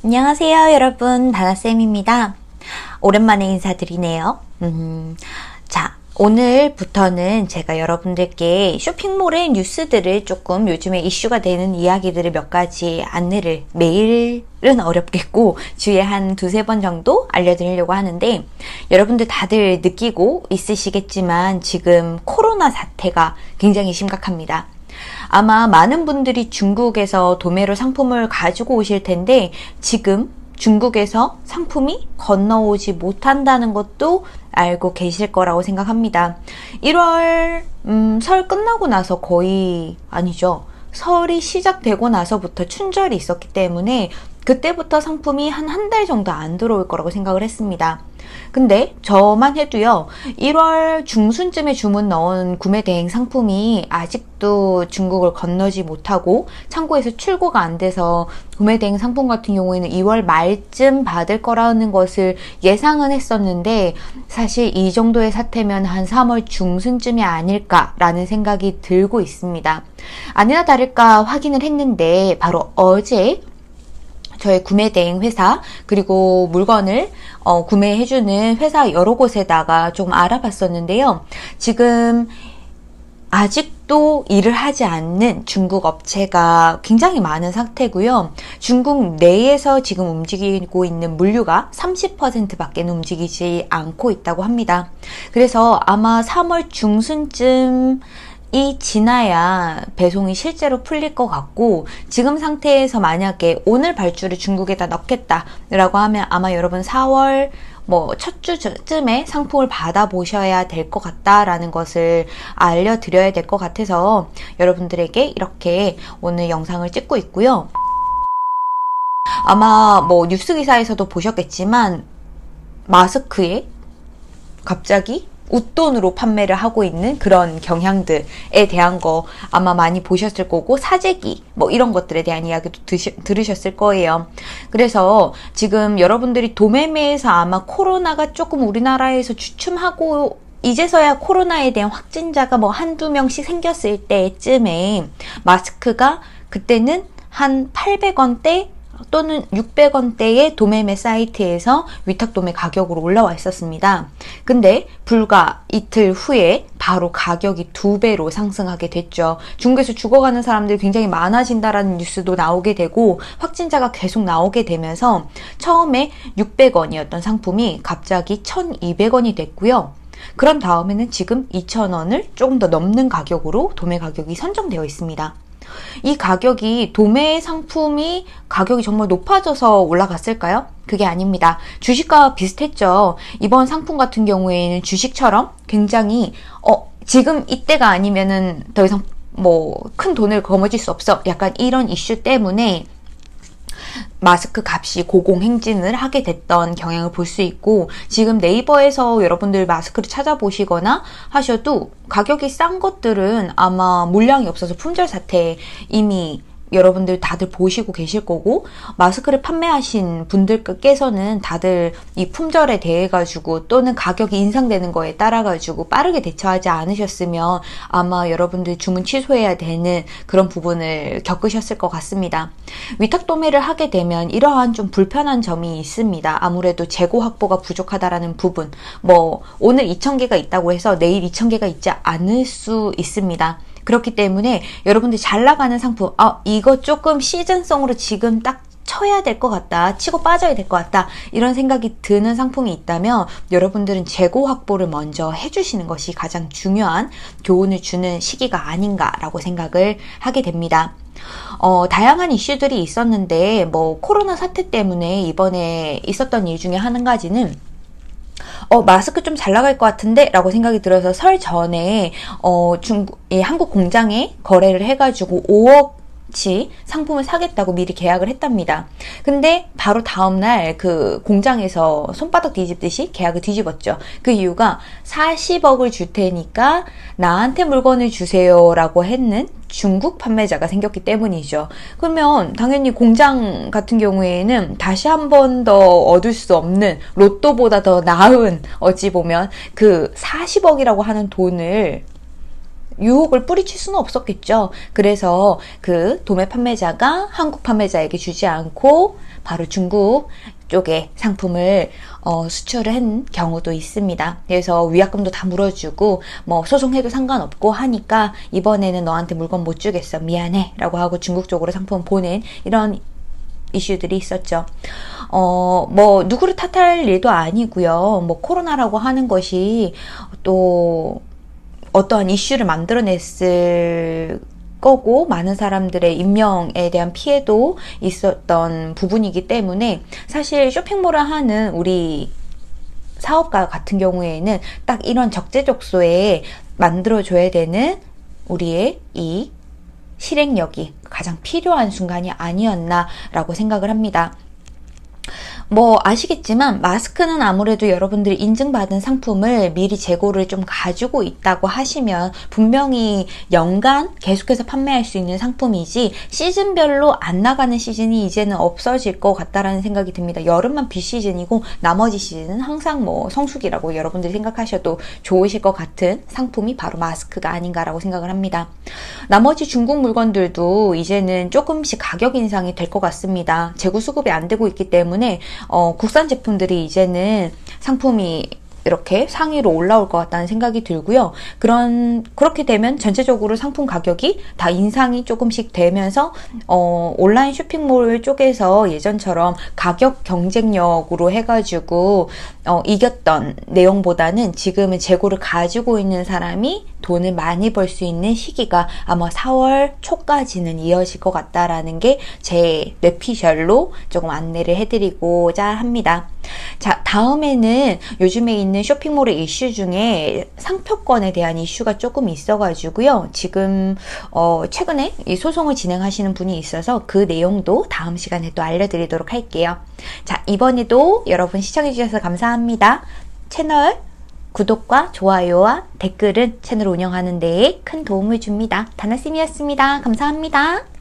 안녕하세요, 여러분. 다나쌤입니다. 오랜만에 인사드리네요. 자, 오늘부터는 제가 여러분들께 쇼핑몰의 뉴스들을 조금 요즘에 이슈가 되는 이야기들을 몇 가지 안내를 매일은 어렵겠고 주에 한 두세 번 정도 알려드리려고 하는데, 여러분들 다들 느끼고 있으시겠지만 지금 코로나 사태가 굉장히 심각합니다. 아마 많은 분들이 중국에서 도매로 상품을 가지고 오실 텐데 지금 중국에서 상품이 건너오지 못한다는 것도 알고 계실 거라고 생각합니다. 1월 설 끝나고 나서 거의 아니죠. 설이 시작되고 나서부터 춘절이 있었기 때문에 그때부터 상품이 한 달 정도 안 들어올 거라고 생각을 했습니다. 근데 저만 해도요, 1월 중순쯤에 주문 넣은 구매 대행 상품이 아직도 중국을 건너지 못하고 창고에서 출고가 안 돼서 구매 대행 상품 같은 경우에는 2월 말쯤 받을 거라는 것을 예상은 했었는데, 사실 이 정도의 사태면 한 3월 중순쯤이 아닐까라는 생각이 들고 있습니다. 아니나 다를까 확인을 했는데 바로 어제 저의 구매 대행 회사, 그리고 물건을 구매해주는 회사 여러 곳에다가 좀 알아봤었는데요. 지금 아직도 일을 하지 않는 중국 업체가 굉장히 많은 상태고요. 중국 내에서 지금 움직이고 있는 물류가 30%밖에 움직이지 않고 있다고 합니다. 그래서 아마 3월 중순쯤 이 지나야 배송이 실제로 풀릴 것 같고, 지금 상태에서 만약에 오늘 발주를 중국에다 넣겠다라고 하면 아마 여러분 4월 첫 주쯤에 상품을 받아보셔야 될 것 같다라는 것을 알려드려야 될 것 같아서 여러분들에게 이렇게 오늘 영상을 찍고 있고요. 아마 뉴스 기사에서도 보셨겠지만 마스크에 갑자기 웃돈으로 판매를 하고 있는 그런 경향들에 대한 거 아마 많이 보셨을 거고, 사재기 이런 것들에 대한 이야기도 들으셨을 거예요. 그래서 지금 여러분들이 도매매에서 아마 코로나가 조금 우리나라에서 주춤하고 이제서야 코로나에 대한 확진자가 한두 명씩 생겼을 때쯤에 마스크가 그때는 한 800원대 또는 600원대의 도매매 사이트에서 위탁도매 가격으로 올라와 있었습니다. 근데 불과 이틀 후에 바로 가격이 2배로 상승하게 됐죠. 중국에서 죽어가는 사람들이 굉장히 많아진다라는 뉴스도 나오게 되고 확진자가 계속 나오게 되면서 처음에 600원이었던 상품이 갑자기 1200원이 됐고요. 그런 다음에는 지금 2000원을 조금 더 넘는 가격으로 도매 가격이 선정되어 있습니다. 이 가격이 도매 상품이 가격이 정말 높아져서 올라갔을까요? 그게 아닙니다. 주식과 비슷했죠. 이번 상품 같은 경우에는 주식처럼 굉장히 지금 이때가 아니면은 더 이상 큰 돈을 거머쥘 수 없어, 약간 이런 이슈 때문에 마스크 값이 고공행진을 하게 됐던 경향을 볼 수 있고, 지금 네이버에서 여러분들 마스크를 찾아보시거나 하셔도 가격이 싼 것들은 아마 물량이 없어서 품절 사태 이미 여러분들 다들 보시고 계실 거고, 마스크를 판매하신 분들께서는 다들 이 품절에 대해 가지고 또는 가격이 인상되는 거에 따라 가지고 빠르게 대처하지 않으셨으면 아마 여러분들 주문 취소해야 되는 그런 부분을 겪으셨을 것 같습니다. 위탁 도매를 하게 되면 이러한 좀 불편한 점이 있습니다. 아무래도 재고 확보가 부족하다라는 부분, 오늘 2000개가 있다고 해서 내일 2000개가 있지 않을 수 있습니다. 그렇기 때문에 여러분들 잘 나가는 상품, 이거 조금 시즌성으로 지금 딱 쳐야 될 것 같다, 치고 빠져야 될 것 같다, 이런 생각이 드는 상품이 있다면 여러분들은 재고 확보를 먼저 해주시는 것이 가장 중요한 교훈을 주는 시기가 아닌가라고 생각을 하게 됩니다. 다양한 이슈들이 있었는데 코로나 사태 때문에 이번에 있었던 일 중에 한 가지는 마스크 좀 잘 나갈 것 같은데 라고 생각이 들어서 설 전에 한국 공장에 거래를 해가지고 5억치 상품을 사겠다고 미리 계약을 했답니다. 근데 바로 다음날 그 공장에서 손바닥 뒤집듯이 계약을 뒤집었죠. 그 이유가 40억을 줄 테니까 나한테 물건을 주세요 라고 했는 중국 판매자가 생겼기 때문이죠. 그러면 당연히 공장 같은 경우에는 다시 한 번 더 얻을 수 없는, 로또보다 더 나은, 어찌 보면 그 40억이라고 하는 돈을 유혹을 뿌리칠 수는 없었겠죠. 그래서 그 도매 판매자가 한국 판매자에게 주지 않고 바로 중국 쪽에 상품을 수출을 한 경우도 있습니다. 그래서 위약금도 다 물어주고 뭐 소송해도 상관없고 하니까 이번에는 너한테 물건 못 주겠어, 미안해 라고 하고 중국 쪽으로 상품 보낸 이런 이슈들이 있었죠. 뭐 누구를 탓할 일도 아니고요. 뭐 코로나라고 하는 것이 또 어떠한 이슈를 만들어냈을 거고 많은 사람들의 인명에 대한 피해도 있었던 부분이기 때문에 사실 쇼핑몰을 하는 우리 사업가 같은 경우에는 딱 이런 적재적소에 만들어줘야 되는 우리의 이 실행력이 가장 필요한 순간이 아니었나라고 생각을 합니다. 뭐 아시겠지만 마스크는 아무래도 여러분들이 인증받은 상품을 미리 재고를 좀 가지고 있다고 하시면 분명히 연간 계속해서 판매할 수 있는 상품이지 시즌별로 안 나가는 시즌이 이제는 없어질 것 같다라는 생각이 듭니다. 여름만 비시즌이고 나머지 시즌은 항상 뭐 성수기라고 여러분들이 생각하셔도 좋으실 것 같은 상품이 바로 마스크가 아닌가라고 생각을 합니다. 나머지 중국 물건들도 이제는 조금씩 가격 인상이 될 것 같습니다. 재고 수급이 안 되고 있기 때문에 국산 제품들이 이제는 상품이 이렇게 상위로 올라올 것 같다는 생각이 들고요. 그렇게 되면 전체적으로 상품 가격이 다 인상이 조금씩 되면서 온라인 쇼핑몰 쪽에서 예전처럼 가격 경쟁력으로 해가지고 이겼던 내용보다는 지금은 재고를 가지고 있는 사람이 돈을 많이 벌 수 있는 시기가 아마 4월 초까지는 이어질 것 같다라는 게 제 뇌피셜로 조금 안내를 해드리고자 합니다. 자, 다음에는 요즘에 있는 쇼핑몰의 이슈 중에 상표권에 대한 이슈가 조금 있어가지고요. 지금 최근에 이 소송을 진행하시는 분이 있어서 그 내용도 다음 시간에 또 알려드리도록 할게요. 자, 이번에도 여러분 시청해주셔서 감사합니다. 채널 구독과 좋아요와 댓글은 채널 운영하는 데에 큰 도움을 줍니다. 다나쌤이었습니다. 감사합니다.